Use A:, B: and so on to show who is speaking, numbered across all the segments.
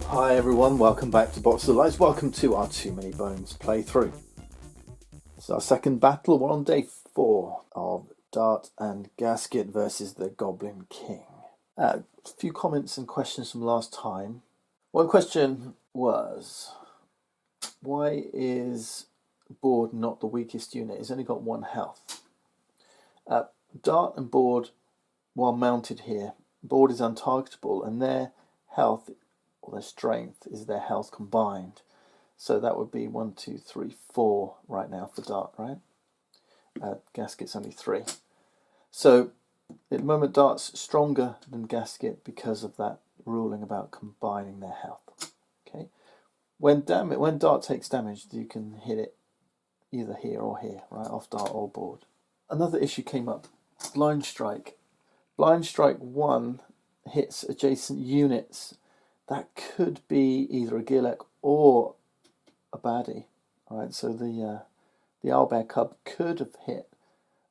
A: Hi everyone, welcome back to Box of Lights. Welcome to our Too Many Bones playthrough. It's our second battle. We're on day 4 of Dart and Gasket versus the Goblin King. A few comments and questions from last time. One question was, why is Board not the weakest unit? It's only got 1 health. Dart and Board, while mounted here, Board is untargetable and their health or their strength is their health combined. So that would be 1, 2, 3, 4 right now for Dart, right? Gasket's only 3. So at the moment Dart's stronger than Gasket because of that ruling about combining their health. Okay. When Dart takes damage, you can hit it either here or here, right? Off Dart or Board. Another issue came up. Blind Strike. Blind Strike 1 hits adjacent units. That could be either a Gilek or a baddie. Alright, so the owlbear cub could have hit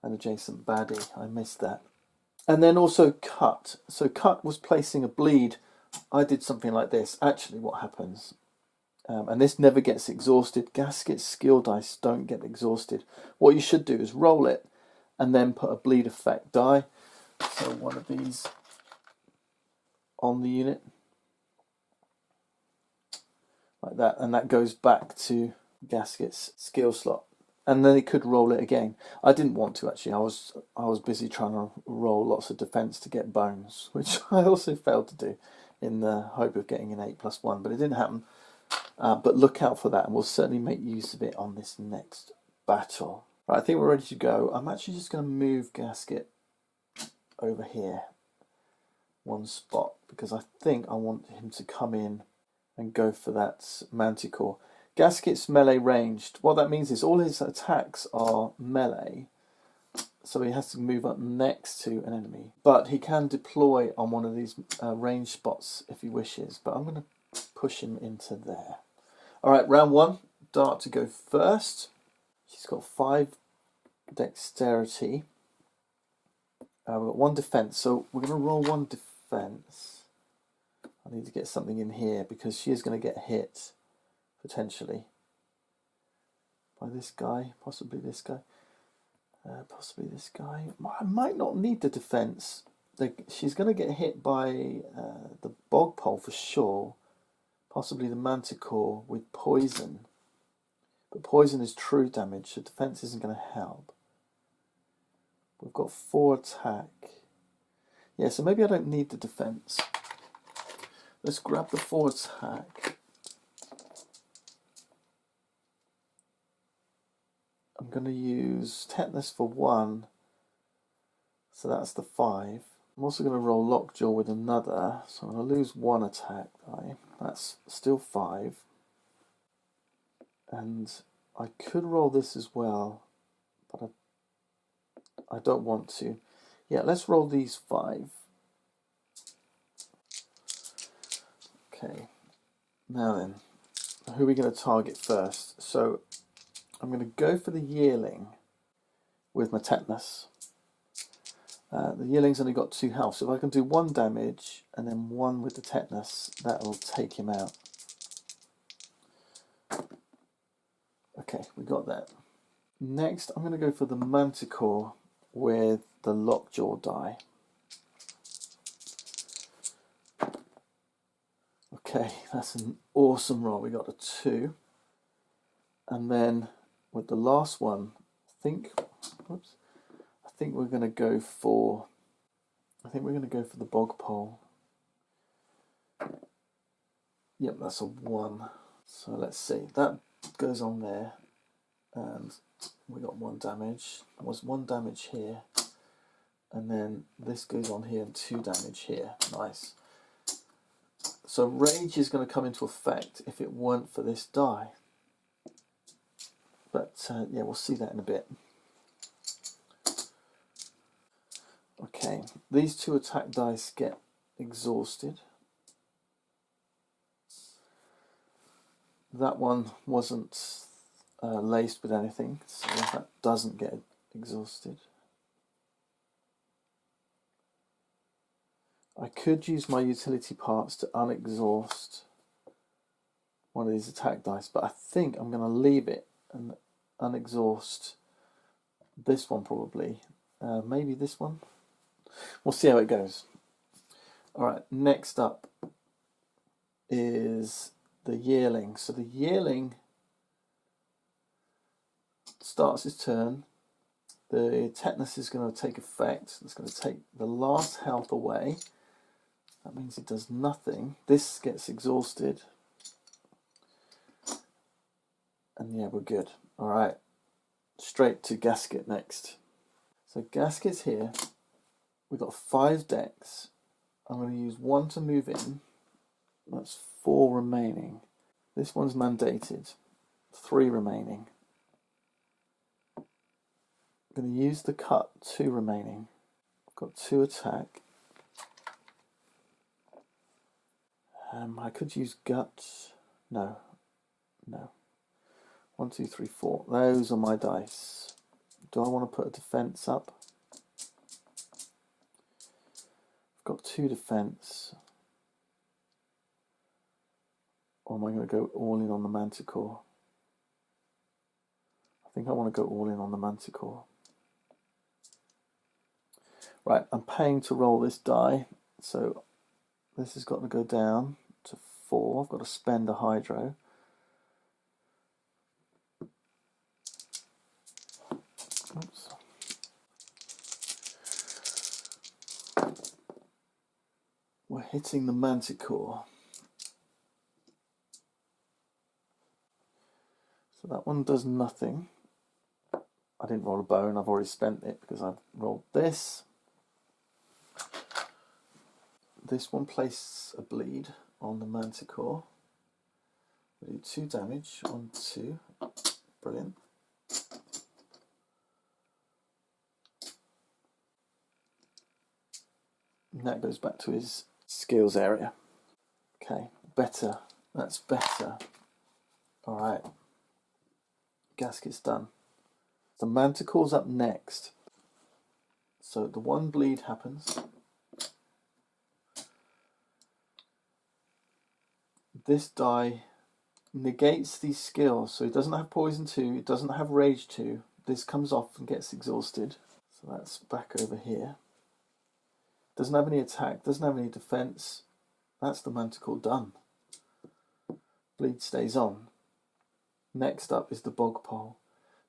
A: an adjacent baddie. I missed that. And then also Cut. So Cut was placing a bleed. I did something like this. Actually, what happens, and this never gets exhausted. Gasket's skill dice don't get exhausted. What you should do is roll it and then put a bleed effect die. So one of these on the unit. Like that, and that goes back to Gasket's skill slot, and then he could roll it again. I didn't want to actually. I was busy trying to roll lots of defense to get bones, which I also failed to do, in the hope of getting an 8+1, but it didn't happen. But look out for that, and we'll certainly make use of it on this next battle. Right, I think we're ready to go. I'm actually just going to move Gasket over here 1 spot because I think I want him to come in and go for that Manticore. Gasket's melee ranged. What that means is all his attacks are melee, so he has to move up next to an enemy. But he can deploy on one of these range spots if he wishes, but I'm going to push him into there. Alright, round 1, Dart to go first. She's got 5 dexterity. We've got 1 defense, so we're going to roll 1 defense. I need to get something in here because she is going to get hit, potentially, by this guy, possibly this guy, possibly this guy. I might not need the defense. She's going to get hit by the bog pole for sure, possibly the manticore with poison. But poison is true damage, so defense isn't going to help. We've got 4 attack. Yeah, so maybe I don't need the defense. Let's grab the 4 attack. I'm going to use tetanus for 1, so that's the 5. I'm also going to roll lockjaw with another, so I'm going to lose 1 attack die. That's still 5. And I could roll this as well, but I don't want to. Yeah, let's roll these 5. Okay, now then, who are we going to target first? So I'm going to go for the yearling with my tetanus. The yearling's only got 2 health, so if I can do 1 damage and then 1 with the tetanus, that'll take him out. Okay, we got that. Next, I'm going to go for the manticore with the lockjaw die. Okay, that's an awesome roll. We got a 2. And then with the last one, I think we're going to go for the bog pole. Yep, that's a 1. So let's see. That goes on there, and we got 1 damage. There was 1 damage here, and then this goes on here and 2 damage here. Nice. So rage is going to come into effect if it weren't for this die. But yeah, we'll see that in a bit. Okay, these 2 attack dice get exhausted. That one wasn't laced with anything, so that doesn't get exhausted. I could use my utility parts to unexhaust one of these attack dice, but I think I'm going to leave it and unexhaust this one probably. Maybe this one. We'll see how it goes. Alright, next up is the yearling. So the yearling starts his turn. The tetanus is going to take effect. It's going to take the last health away. That means it does nothing. This gets exhausted. And yeah, we're good. Alright, straight to Gasket next. So Gasket's here. We've got 5 decks. I'm going to use 1 to move in. That's 4 remaining. This one's mandated. 3 remaining. I'm going to use the cut. 2 remaining. I've got 2 attack. I could use guts. No. 1, 2, 3, 4. Those are my dice. Do I want to put a defense up? I've got 2 defense. Or am I going to go all in on the Manticore? I think I want to go all in on the Manticore. Right, I'm paying to roll this die, so this has got to go down to 4. I've got to spend a Hydro. Oops. We're hitting the Manticore. So that one does nothing. I didn't roll a bone, I've already spent it because I've rolled this. This one places a bleed on the Manticore. We do 2 damage on 2. Brilliant. And that goes back to his skills area. Okay, better. That's better. Alright. Gasket's done. The Manticore's up next. So the 1 bleed happens. This die negates these skills. So it doesn't have poison 2, it doesn't have rage 2. This comes off and gets exhausted. So that's back over here. Doesn't have any attack, doesn't have any defense. That's the Manticore done. Bleed stays on. Next up is the Bogpole.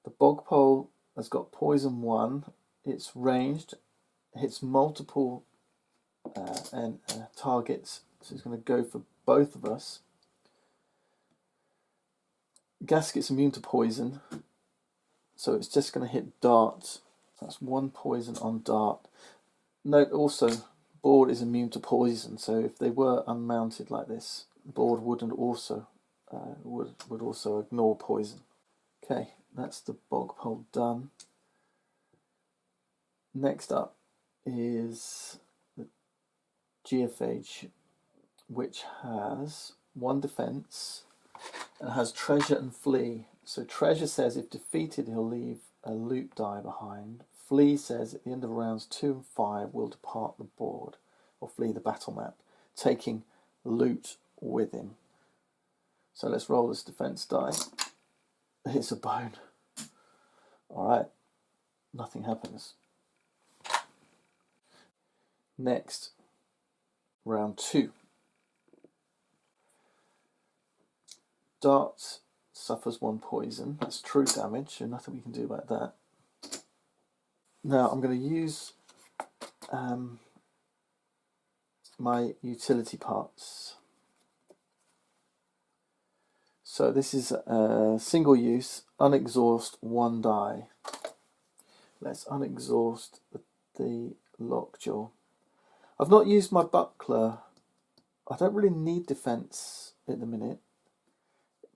A: The Bogpole has got poison 1. It's ranged, hits multiple targets. So it's going to go for both of us. Gasket's immune to poison. So it's just going to hit dart. That's 1 poison on dart. Note also, board is immune to poison, so if they were unmounted like this, board wouldn't also would also ignore poison. Okay, that's the Bogpole done. Next up is the Geophage, which has 1 defense and has treasure and flee. So treasure says if defeated he'll leave a loot die behind. Flee says at the end of rounds 2 and 5 will depart the board or flee the battle map, taking loot with him. So let's roll this defense die. It's a bone. Alright, nothing happens. Next, round 2. Dart suffers 1 poison. That's true damage, so nothing we can do about that. Now I'm going to use my utility parts. So this is a single use, unexhaust 1 die. Let's unexhaust the lockjaw. I've not used my buckler. I don't really need defense at the minute.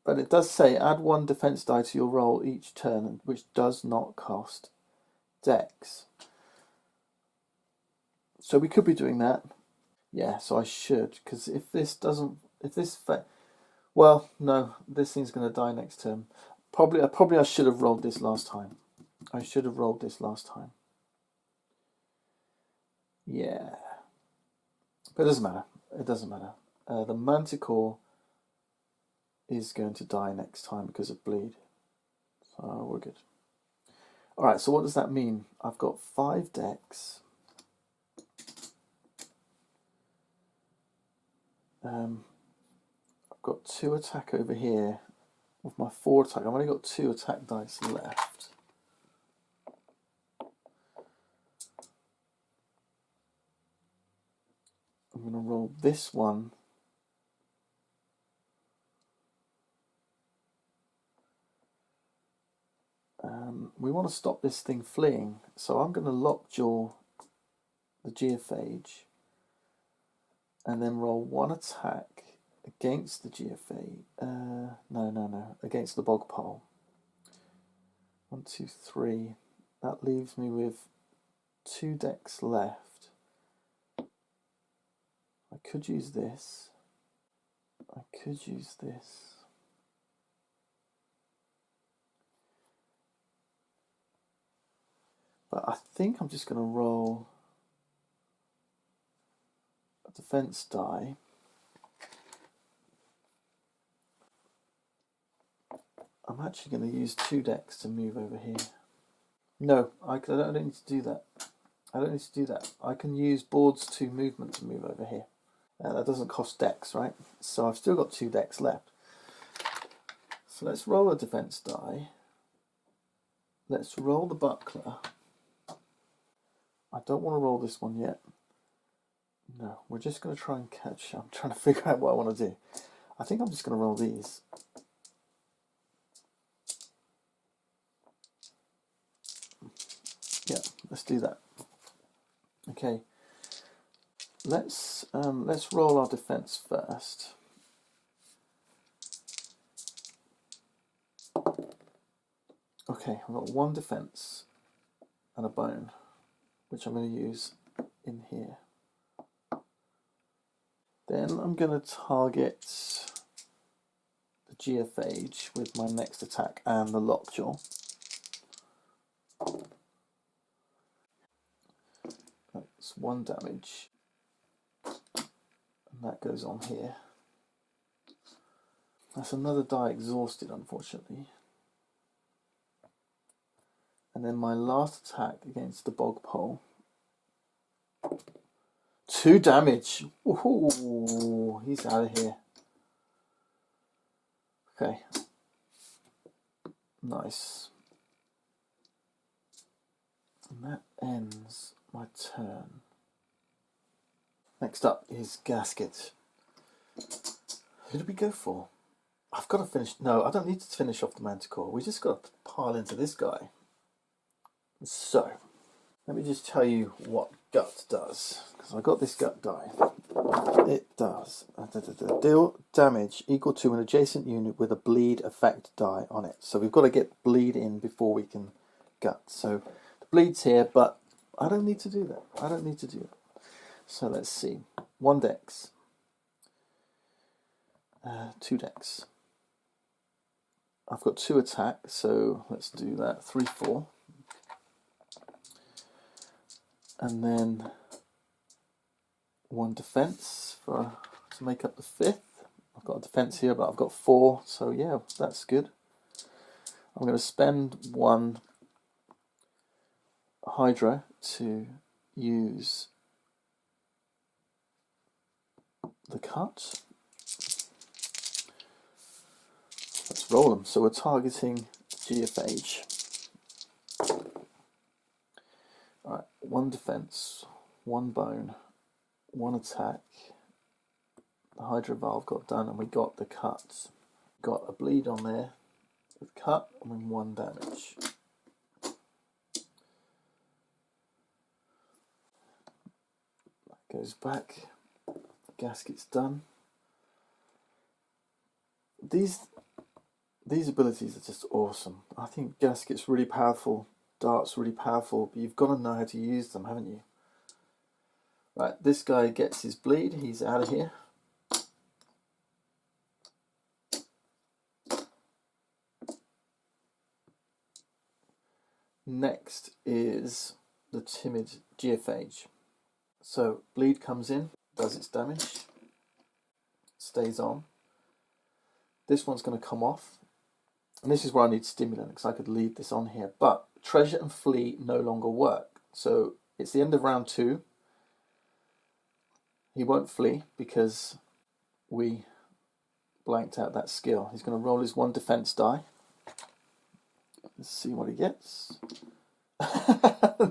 A: But it does say add 1 defense die to your roll each turn, which does not cost dex. So we could be doing that. Yeah, so I should, because if this doesn't, well, no, this thing's going to die next turn. Probably I should have rolled this last time. Yeah. But it doesn't matter. It doesn't matter. The Manticore is going to die next time because of bleed. So we're good. Alright, so what does that mean? I've got 5 decks. I've got 2 attack over here. With my 4 attack, I've only got 2 attack dice left. I'm going to roll this one. We want to stop this thing fleeing, so I'm going to lockjaw the Geophage and then roll 1 attack against the Geophage. No, against the Bog Pole. 1, 2, 3. That leaves me with 2 decks left. I could use this. I could use this. But I think I'm just going to roll a defense die. I'm actually going to use 2 decks to move over here. No, I don't need to do that. I don't need to do that. I can use boards 2 movement to move over here. That doesn't cost decks, right? So I've still got 2 decks left. So let's roll a defense die. Let's roll the buckler. I don't want to roll this one yet. No, we're just going to try and catch. I'm trying to figure out what I want to do. I think I'm just going to roll these. Yeah, let's do that. Okay. Let's roll our defense first. Okay, I've got 1 defense and a bone, which I'm going to use in here. Then I'm going to target the Geophage with my next attack and the lockjaw. That's 1 damage. And that goes on here. That's another die exhausted, unfortunately. And then my last attack against the Bog Pole. 2 damage. Ooh, he's out of here. Okay. Nice. And that ends my turn. Next up is Gasket. Who do we go for? I've got to finish. No, I don't need to finish off the Manticore. We just got to pile into this guy. So, let me just tell you what Gut does. Because I got this Gut die. It does. Deal damage equal to an adjacent unit with a bleed effect die on it. So we've got to get bleed in before we can Gut. So the bleed's here, but I don't need to do that. I don't need to do it. So let's see. 1 dex. 2 decks. I've got 2 attack, so let's do that. 3, 4. And then 1 defense to make up the 5th. I've got a defense here, but I've got 4, so yeah, that's good. I'm going to spend 1 Hydra to use the cut. Let's roll them. So we're targeting Geophage. Alright, 1 defense, 1 bone, 1 attack. The Hydra Valve got done and we got the cut. Got a bleed on there with cut and 1 damage. That goes back. Gasket's done. These abilities are just awesome. I think Gasket's really powerful, Dart's really powerful, but you've got to know how to use them, haven't you? Right, this guy gets his bleed, he's out of here. Next is the timid Geophage. So bleed comes in, does its damage, stays on. This one's going to come off, and this is where I need stimulant, because I could leave this on here, but treasure and flee no longer work. So it's the end of round 2. He won't flee because we blanked out that skill. He's going to roll his 1 defense die. Let's see what he gets.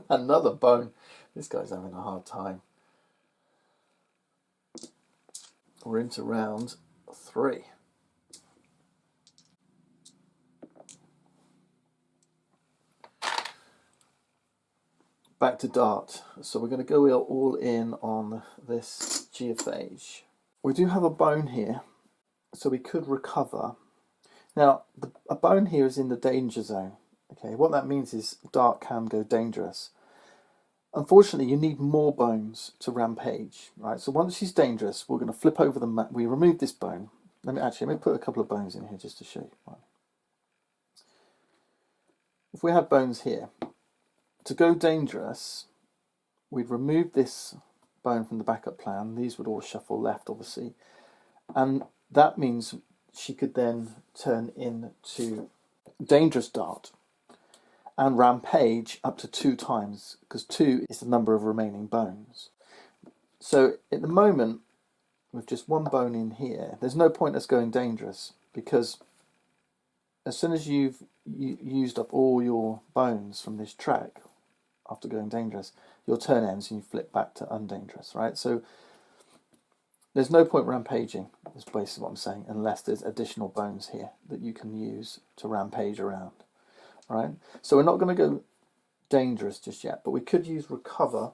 A: Another bone. This guy's having a hard time. We're into round 3. Back to dart. So we're going to go all in on this geophage. We do have a bone here, so we could recover. Now, a bone here is in the danger zone. Okay, what that means is dart can go dangerous. Unfortunately, you need more bones to rampage, right? So once she's dangerous, we're going to flip over the map. We remove this bone. Let me put a couple of bones in here just to show you. Right. If we had bones here, to go dangerous, we'd remove this bone from the backup plan. These would all shuffle left, obviously. And that means she could then turn into dangerous dart and rampage up to 2 times, because 2 is the number of remaining bones. So at the moment, with just 1 bone in here, there's no point us going dangerous, because as soon as you've used up all your bones from this track after going dangerous, your turn ends and you flip back to undangerous, right? So there's no point rampaging, is basically what I'm saying, unless there's additional bones here that you can use to rampage around. Right, so we're not going to go dangerous just yet, but we could use recover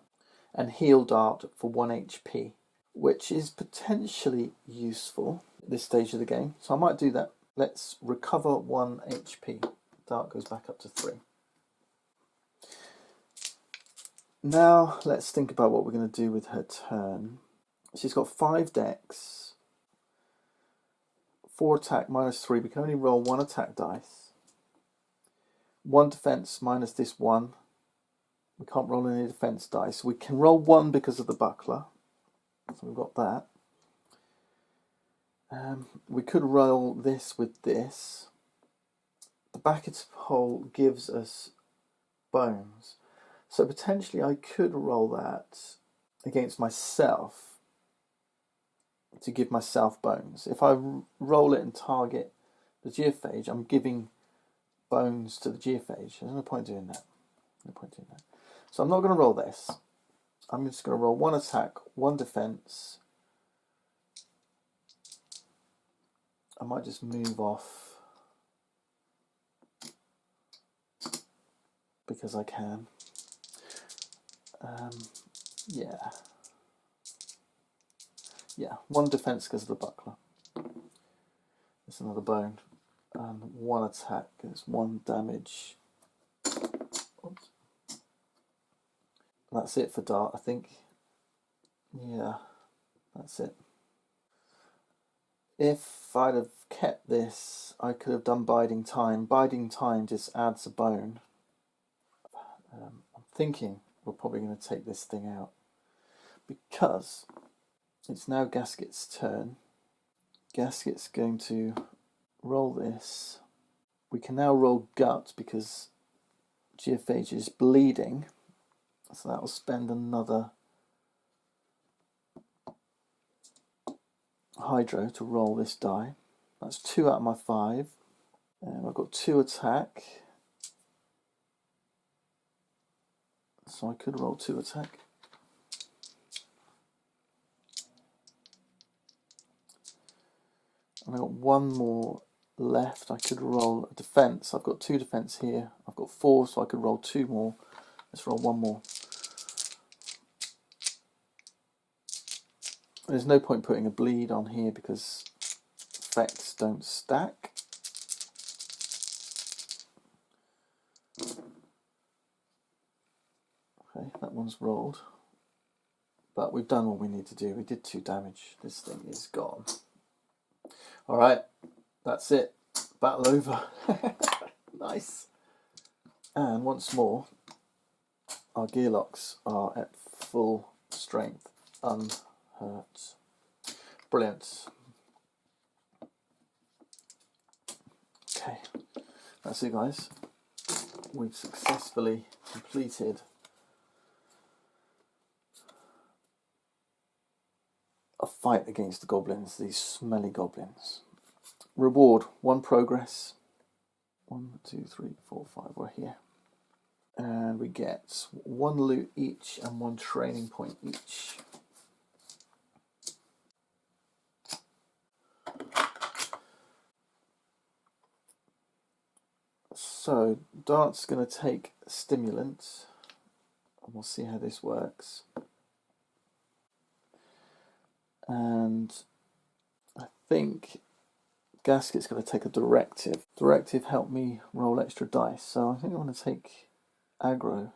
A: and heal dart for 1 HP, which is potentially useful at this stage of the game. So I might do that. Let's recover 1 HP. Dart goes back up to 3. Now let's think about what we're going to do with her turn. She's got 5 dex, 4 attack, -3. We can only roll 1 attack dice. 1 defense minus this 1. We can't roll any defense dice. We can roll 1 because of the buckler. So we've got that. We could roll this with this. The Gasket hole gives us bones. So potentially I could roll that against myself to give myself bones. If I roll it and target the geophage, I'm giving bones to the geophage. There's no point doing that. No point doing that. So I'm not going to roll this. I'm just going to roll 1 attack, 1 defense. I might just move off because I can. Yeah. 1 defense because of the buckler. There's another bone. And 1 attack is 1 damage. Oops. That's it for dart, I think. Yeah, that's it. If I'd have kept this, I could have done biding time. Biding time just adds a bone. I'm thinking we're probably going to take this thing out, because it's now Gasket's turn. Gasket's going to roll this. We can now roll gut because geophage is bleeding, so that will spend another hydro to roll this die. That's 2 out of my 5. And I've got 2 attack, so I could roll 2 attack. And I've got 1 more left. I could roll a defense. I've got 2 defense here. I've got 4, so I could roll 2 more. Let's roll 1 more. There's no point putting a bleed on here because effects don't stack. Okay, that one's rolled. But we've done all we need to do. We did 2 damage. This thing is gone. Alright, that's it. Battle over. Nice. And once more, our gearlocks are at full strength, unhurt. hurt. Brilliant. Okay, that's it, guys. We've successfully completed a fight against the goblins, these smelly goblins. Reward, 1 progress. 1, 2, 3, 4, 5, we're here. And we get 1 loot each and 1 training point each. So, Dart's going to take stimulant, and we'll see how this works. And I think Gasket's going to take a directive. Directive helped me roll extra dice, so I think I'm going to take aggro.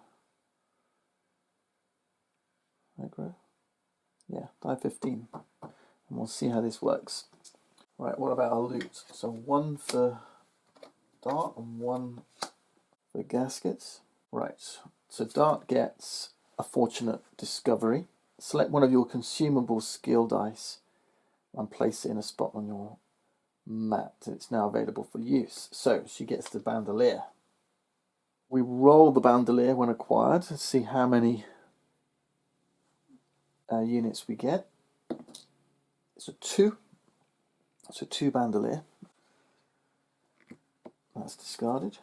A: Aggro? Yeah, die 15. And we'll see how this works. Right, what about our loot? So 1 for Dart and 1 for Gaskets. Right, so Dart gets a fortunate discovery. Select one of your consumable skill dice and place it in a spot on your mat. It's now available for use. So she gets the bandolier. We roll the bandolier when acquired to see how many units we get. It's a 2. It's a 2 bandolier. That's discarded.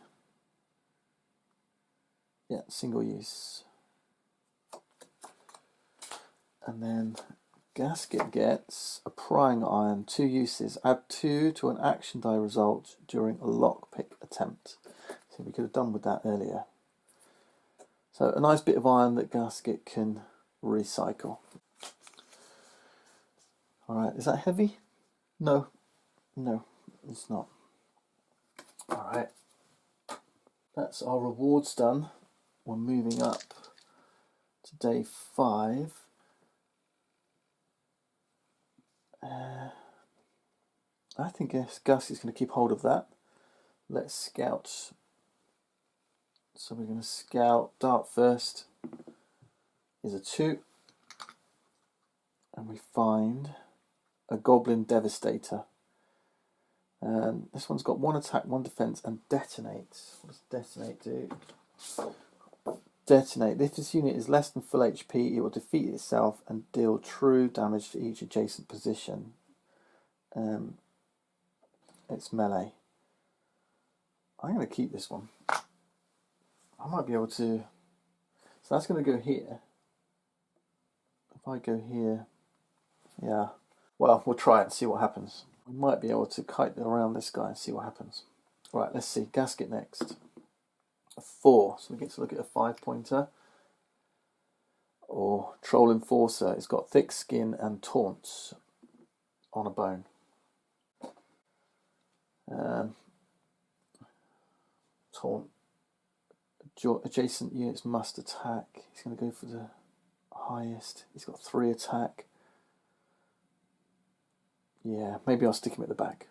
A: Yeah, single use. And then Gasket gets a prying iron, 2 uses. Add 2 to an action die result during a lockpick attempt. So we could have done with that earlier. So a nice bit of iron that Gasket can recycle. Alright, is that heavy? No. No, it's not. Alright. That's our rewards done. We're moving up to day 5. I think Gus is going to keep hold of that. Let's scout. So we're going to scout. Dart first is a 2. And we find a Goblin Devastator. This one's got 1 attack, 1 defense, and detonate. What does detonate do? Detonate. If this unit is less than full HP, it will defeat itself and deal true damage to each adjacent position. It's melee. I'm going to keep this one. I might be able to... So that's going to go here. If I go here... Yeah. Well, we'll try it and see what happens. We might be able to kite around this guy and see what happens. Right, let's see. Gasket next. A 4. So we get to look at a 5-pointer. Or Troll Enforcer. It's got thick skin and taunts on a bone. Taunt. Adjacent units must attack. He's going to go for the highest. He's got 3 attack. Yeah, maybe I'll stick him at the back.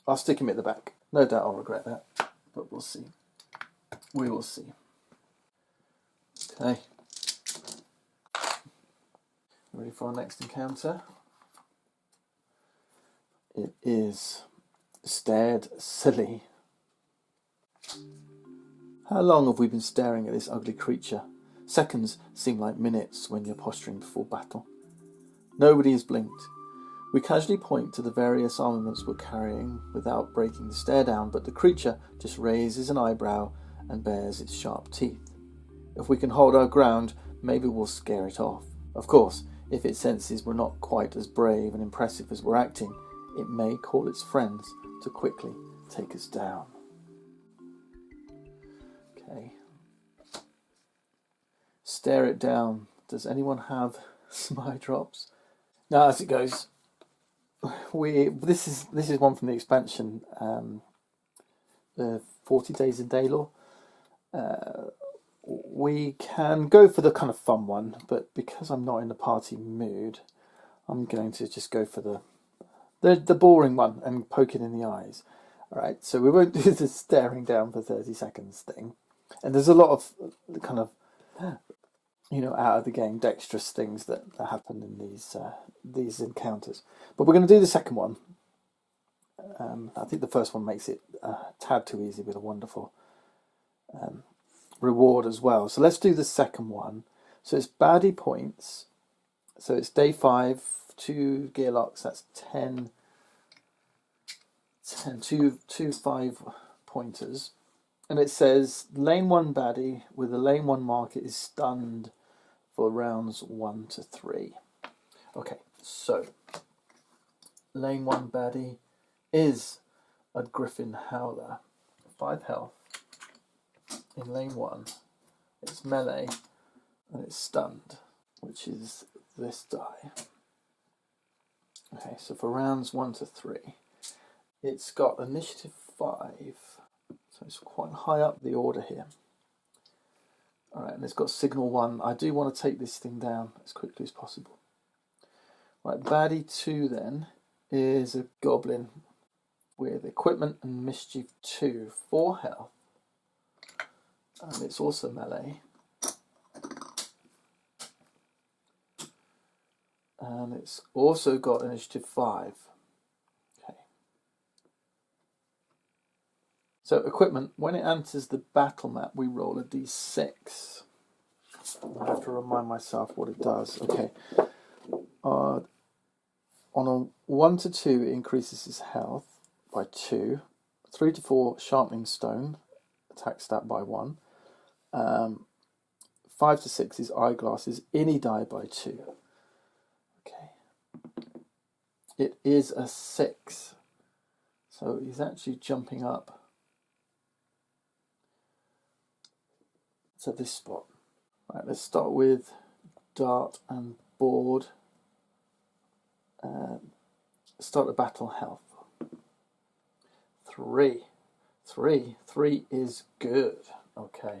A: I'll stick him at the back. No doubt I'll regret that, but we'll see. We will see. Okay. Ready for our next encounter? It is Stared Silly. How long have we been staring at this ugly creature? Seconds seem like minutes when you're posturing before battle. Nobody has blinked. We casually point to the various armaments we're carrying without breaking the stare down, but the creature just raises an eyebrow and bares its sharp teeth. If we can hold our ground, maybe we'll scare it off. Of course, if it senses we're not quite as brave and impressive as we're acting, it may call its friends to quickly take us down. Okay. Stare it down. Does anyone have some eye drops? Now, as it goes, this is one from the expansion, the 40 Days in Daylor. We can go for the kind of fun one, but because I'm not in the party mood, I'm going to just go for the boring one and poke it in the eyes. All right, so we won't do the staring down for 30 seconds thing. And there's a lot of kind of, out of the game, dexterous things that happen in these encounters. But we're going to do the second one. I think the first one makes it a tad too easy with a wonderful reward as well. So let's do the second one. So it's baddie points. So it's day 5, 2 gear locks, that's 10, 2 5 pointers. And it says lane 1 baddie with a lane 1 marker is stunned for rounds 1 to 3. Okay, so lane 1 baddie is a Griffin Howler, 5 health. In lane 1, it's melee and it's stunned, which is this die. Okay, so for rounds 1 to 3, it's got initiative 5, so it's quite high up the order here. Alright, and it's got signal 1. I do want to take this thing down as quickly as possible. Right, baddie 2 then is a goblin with equipment and mischief 2, 4 health, and it's also melee. And it's also got initiative 5. Okay. So equipment, when it enters the battle map, we roll a d6. I have to remind myself what it does. Okay. On a 1 to 2, it increases his health by 2. 3 to 4, sharpening stone, attack stat by 1. 5 to 6 is eyeglasses, any die by 2. Okay. It is a 6. So he's actually jumping up to this spot. Right, let's start with dart and board. Start the battle health. 3. 3 is good. Okay.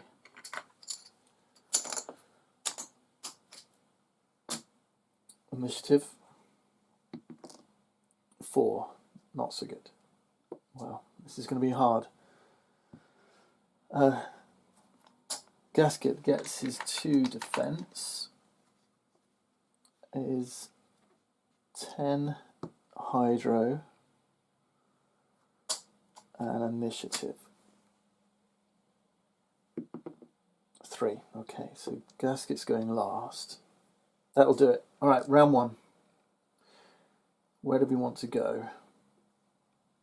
A: Initiative 4. Not so good. Well, this is going to be hard. Gasket gets his 2 defense. Is 10 hydro and initiative 3. Okay, so Gasket's going last. That'll do it. All right, round 1. Where do we want to go?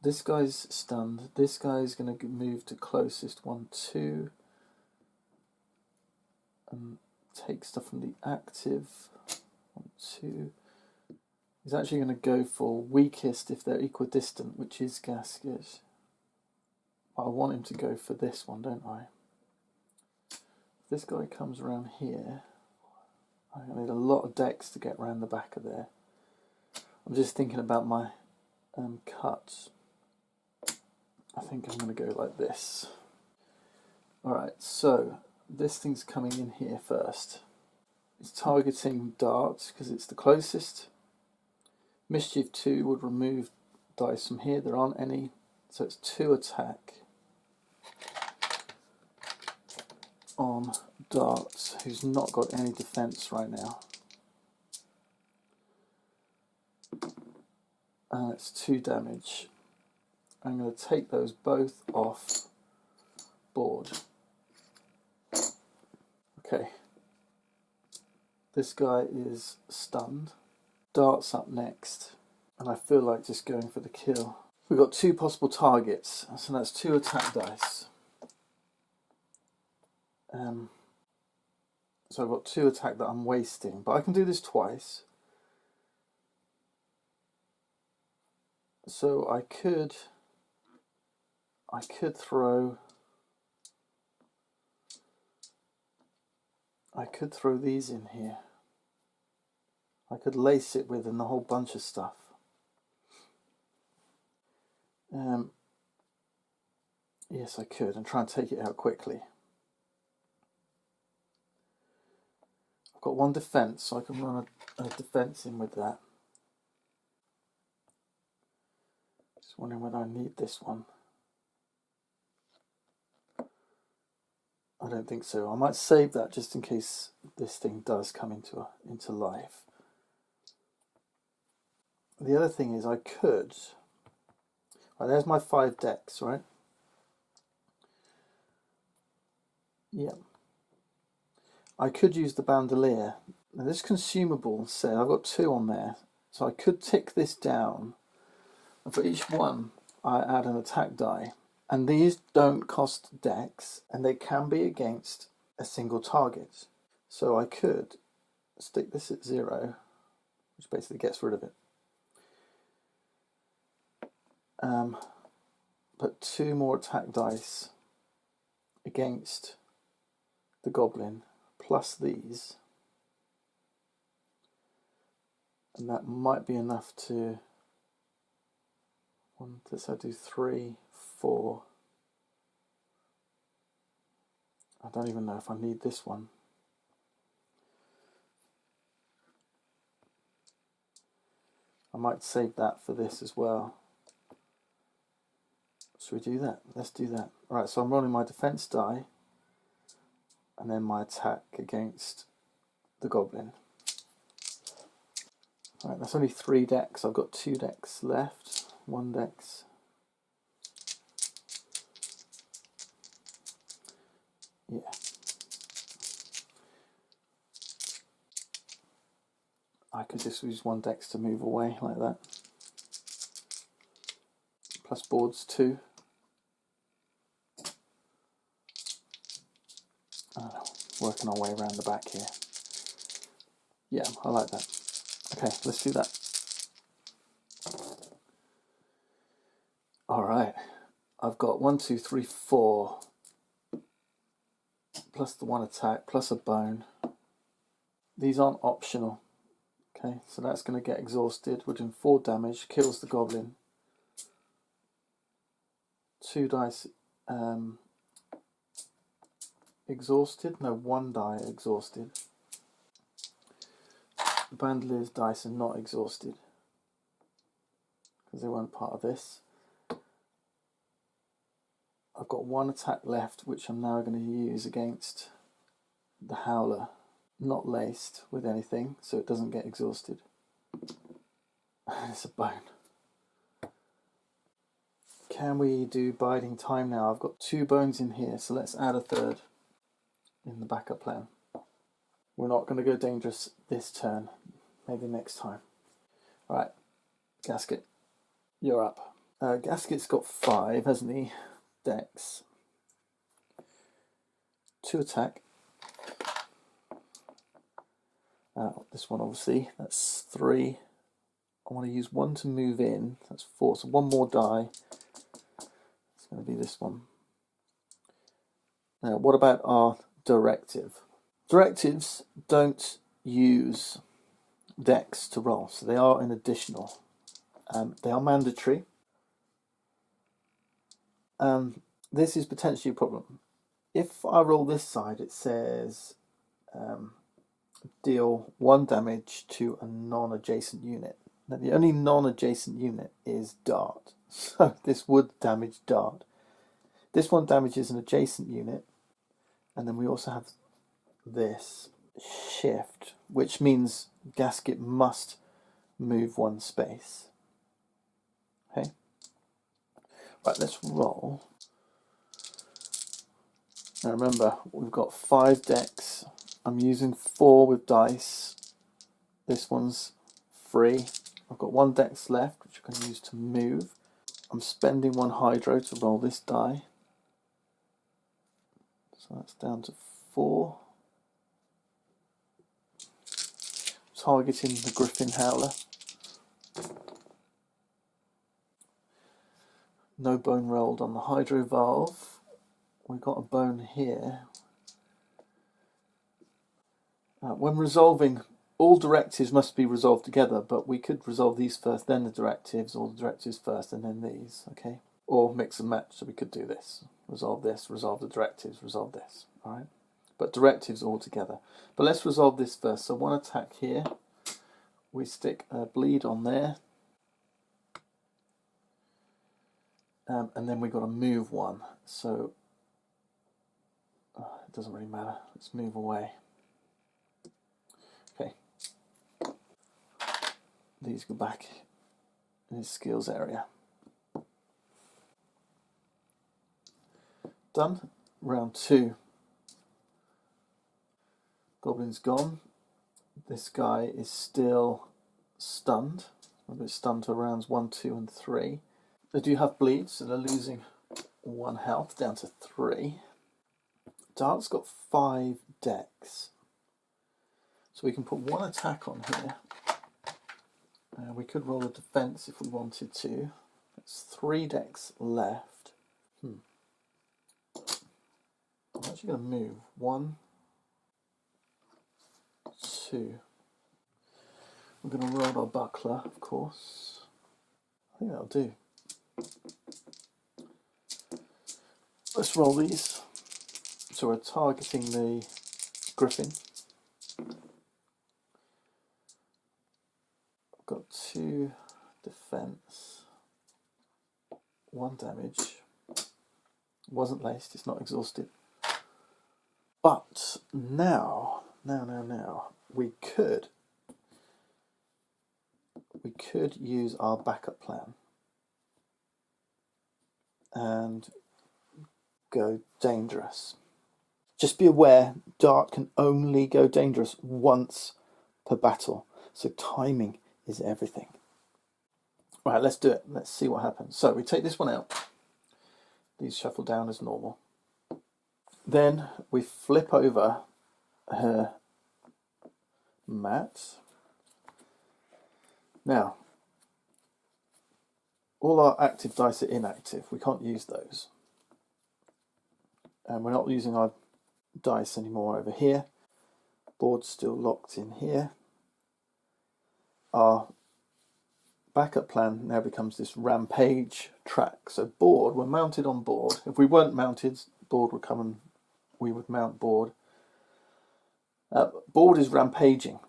A: This guy's stunned. This guy's going to move to closest 1, 2, and take stuff from the active. 1, 2. He's actually going to go for weakest if they're equidistant, which is Gasket. I want him to go for this one, don't I? If this guy comes around here, I'm going to need a lot of dex to get around the back of there. I'm just thinking about my cuts. I think I'm going to go like this. Alright, so this thing's coming in here first. It's targeting darts because it's the closest. Mischief 2 would remove dice from here. There aren't any, so it's 2 attack on darts, who's not got any defense right now. And it's 2 damage. I'm going to take those both off board. Okay. This guy is stunned. Dart's up next, and I feel like just going for the kill. We've got 2 possible targets, so that's 2 attack dice. So I've got 2 attack that I'm wasting, but I can do this twice. So I could throw these in here. I could lace it with a whole bunch of stuff. Yes, I could, and try and take it out quickly. I've got 1 defense, so I can run a defense in with that. Just wondering whether I need this one. I don't think so. I might save that just in case this thing does come into life. The other thing is I could... Right, there's my 5 decks, right? Yeah. I could use the bandolier. Now this consumable said I've got 2 on there, so I could tick this down, and for each one I add an attack die. And these don't cost decks, and they can be against a single target. So I could stick this at 0, which basically gets rid of it. Put 2 more attack dice against the goblin, plus these. And that might be enough to... I do 3, 4. I don't even know if I need this one. I might save that for this as well. Should we do that? Let's do that. Alright, so I'm rolling my defense die and then my attack against the goblin. Alright, that's only 3 decks. I've got 2 decks left. 1 dex. Yeah. I could just use 1 dex to move away like that. Plus boards 2. I don't know, working our way around the back here. Yeah, I like that. Okay, let's do that. Alright, I've got 1, 2, 3, 4. Plus the 1 attack, plus a bone. These aren't optional. Okay, so that's going to get exhausted. We're doing 4 damage, kills the goblin. 2 dice exhausted. No, 1 die exhausted. The bandolier's dice are not exhausted because they weren't part of this. I've got 1 attack left, which I'm now going to use against the howler. Not laced with anything, so it doesn't get exhausted. It's a bone. Can we do biding time now? I've got 2 bones in here, so let's add a 3rd in the backup plan. We're not going to go dangerous this turn. Maybe next time. Alright, Gasket, you're up. Gasket's got 5, hasn't he? Dex. 2 attack. This one obviously, that's 3. I want to use 1 to move in, that's 4, so 1 more die. It's going to be this one. Now, what about our directive? Directives don't use dex to roll, so they are an additional. They are mandatory. This is potentially a problem. If I roll this side, it says deal 1 damage to a non-adjacent unit. Now the only non-adjacent unit is Dart, so this would damage Dart. This one damages an adjacent unit, and then we also have this shift, which means Gasket must move 1 space. Okay. Right, let's roll. Now remember, we've got 5 decks. I'm using 4 with dice. This one's free. I've got 1 dex left, which I can use to move. I'm spending 1 hydro to roll this die. So that's down to 4. Targeting the Griffin Howler. No bone rolled on the hydro valve. We've got a bone here. When resolving, all directives must be resolved together, but we could resolve these first, then the directives, or the directives first, and then these, okay? Or mix and match, so we could do this. Resolve the directives, resolve this, alright? But directives all together. But let's resolve this first. So 1 attack here. We stick a bleed on there. And then we've got to move 1. So it doesn't really matter. Let's move away. Okay. These go back in his skills area. Done. Round 2. Goblin's gone. This guy is still stunned. A bit stunned to rounds 1, 2, and 3. They do have bleed, so they're losing 1 health down to 3. Dart's got 5 decks, so we can put 1 attack on here. We could roll a defense if we wanted to. That's 3 decks left. I'm actually going to move 1, 2. We're going to roll our buckler, of course. I think that'll do. Let's roll these. So we're targeting the griffin. I've got 2 defense, 1 damage. Wasn't laced, it's not exhausted. But now, we could use our backup plan and go dangerous. Just be aware, Dart can only go dangerous once per battle, so timing is everything. Right, let's do it. Let's see what happens. So we take this one out. These shuffle down as normal. Then we flip over her mat. Now, all our active dice are inactive. We can't use those. And we're not using our dice anymore over here. Board's still locked in here. Our backup plan now becomes this rampage track. So board, we're mounted on board. If we weren't mounted, board would come and we would mount board. Board is rampaging.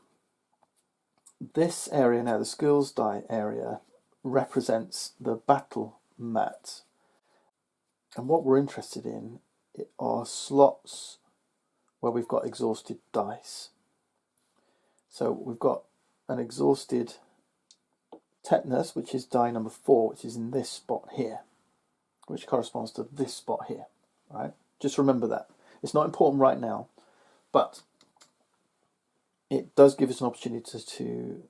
A: This area now, the skills die area, represents the battle mat. And what we're interested in are slots where we've got exhausted dice. So we've got an exhausted tetanus, which is die number 4, which is in this spot here, which corresponds to this spot here. Right? Just remember that. It's not important right now, but it does give us an opportunity to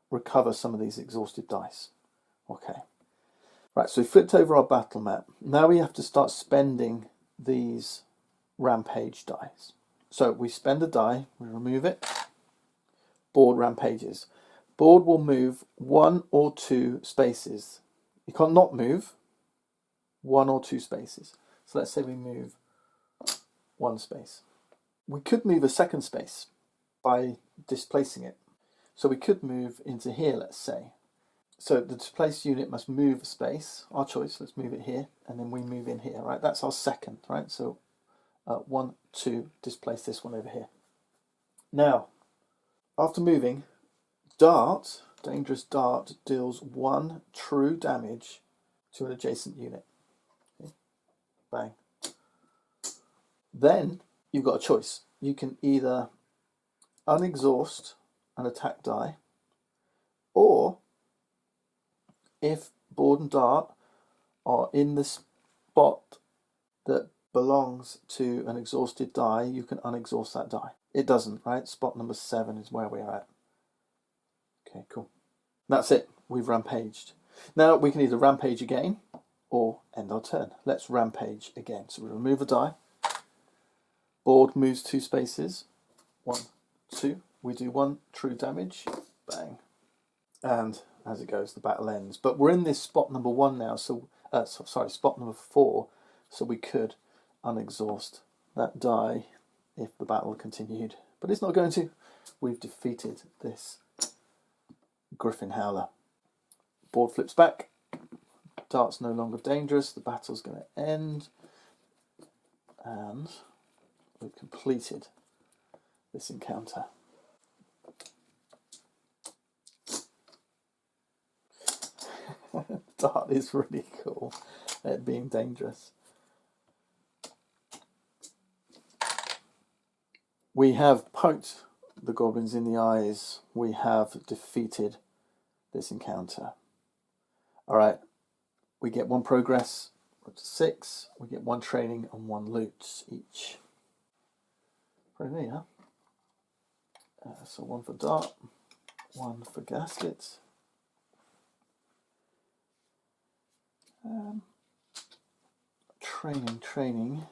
A: recover some of these exhausted dice. Okay. Right, so we flipped over our battle map. Now we have to start spending these rampage dice. So we spend a die, we remove it, board rampages. Board will move 1 or 2 spaces. You can't not move 1 or 2 spaces. So let's say we move 1 space. We could move a second space by displacing it. So we could move into here, let's say. So the displaced unit must move a space, our choice, let's move it here, and then we move in here, right? That's our second, right? So 1, 2, displace this one over here. Now, after moving, Dart, dangerous Dart, deals 1 true damage to an adjacent unit. Okay. Bang. Then you've got a choice. You can either unexhaust an attack die, or if board and Dart are in the spot that belongs to an exhausted die, you can unexhaust that die. It doesn't, right? Spot number 7 is where we are at. Okay, cool. That's it. We've rampaged. Now we can either rampage again or end our turn. Let's rampage again. So we remove a die. Board moves 2 spaces. 1, 2. We do 1 true damage. Bang. And as it goes, the battle ends. But we're in this spot number 1 now, so spot number 4, so we could unexhaust that die if the battle continued. But it's not going to. We've defeated this Griffin Howler. Board flips back. Dart's no longer dangerous. The battle's going to end. And we've completed this encounter. Dart is really cool at being dangerous. We have poked the goblins in the eyes. We have defeated this encounter. Alright, we get 1 progress, up to 6. We get 1 training and 1 loot each. Pretty neat, huh? So 1 for Dart, 1 for Gasket. Training.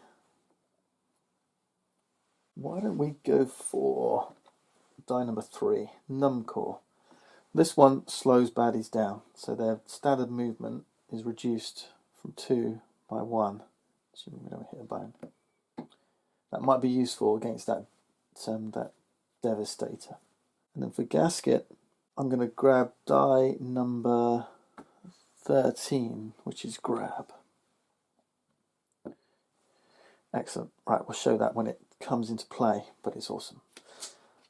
A: Why don't we go for die number 3, Numbcore. This one slows baddies down, so their standard movement is reduced from 2 by 1, assuming we don't hit a bone. That might be useful against that Devastator. And then for Gasket, I'm going to grab die number 13, which is Grab. Excellent. Right, we'll show that when it comes into play, but it's awesome.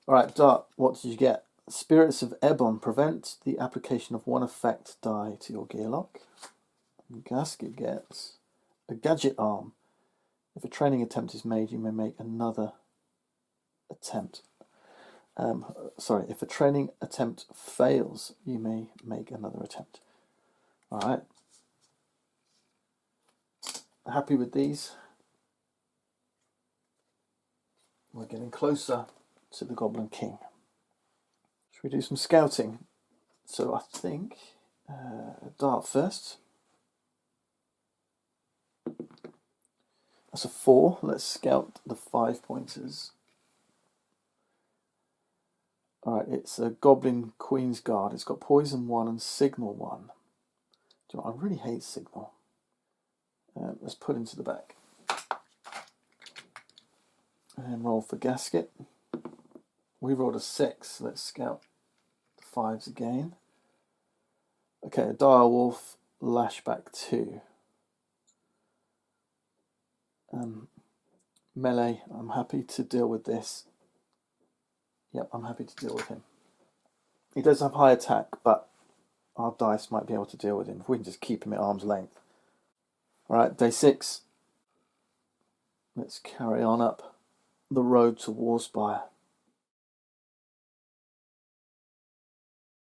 A: Alright, Dart, what did you get? Spirits of Ebon prevent the application of 1 effect die to your gearlock. Gasket gets a gadget arm. If a training attempt is made, you may make another attempt. If a training attempt fails, you may make another attempt. Alright. Happy with these? We're getting closer to the Goblin King. Should we do some scouting? So I think Dart first. That's a 4. Let's scout the 5-pointers. Alright, it's a Goblin Queen's Guard. It's got Poison 1 and Signal 1. Do you know what? I really hate Signal. Let's put into the back. And roll for Gasket. We rolled a 6. Let's scout the 5s again. Okay, a Dire Wolf, Lashback 2. Melee, I'm happy to deal with this. Yep, I'm happy to deal with him. He does have high attack, but our dice might be able to deal with him if we can just keep him at arm's length. Alright, day 6. Let's carry on up the road to Warspire.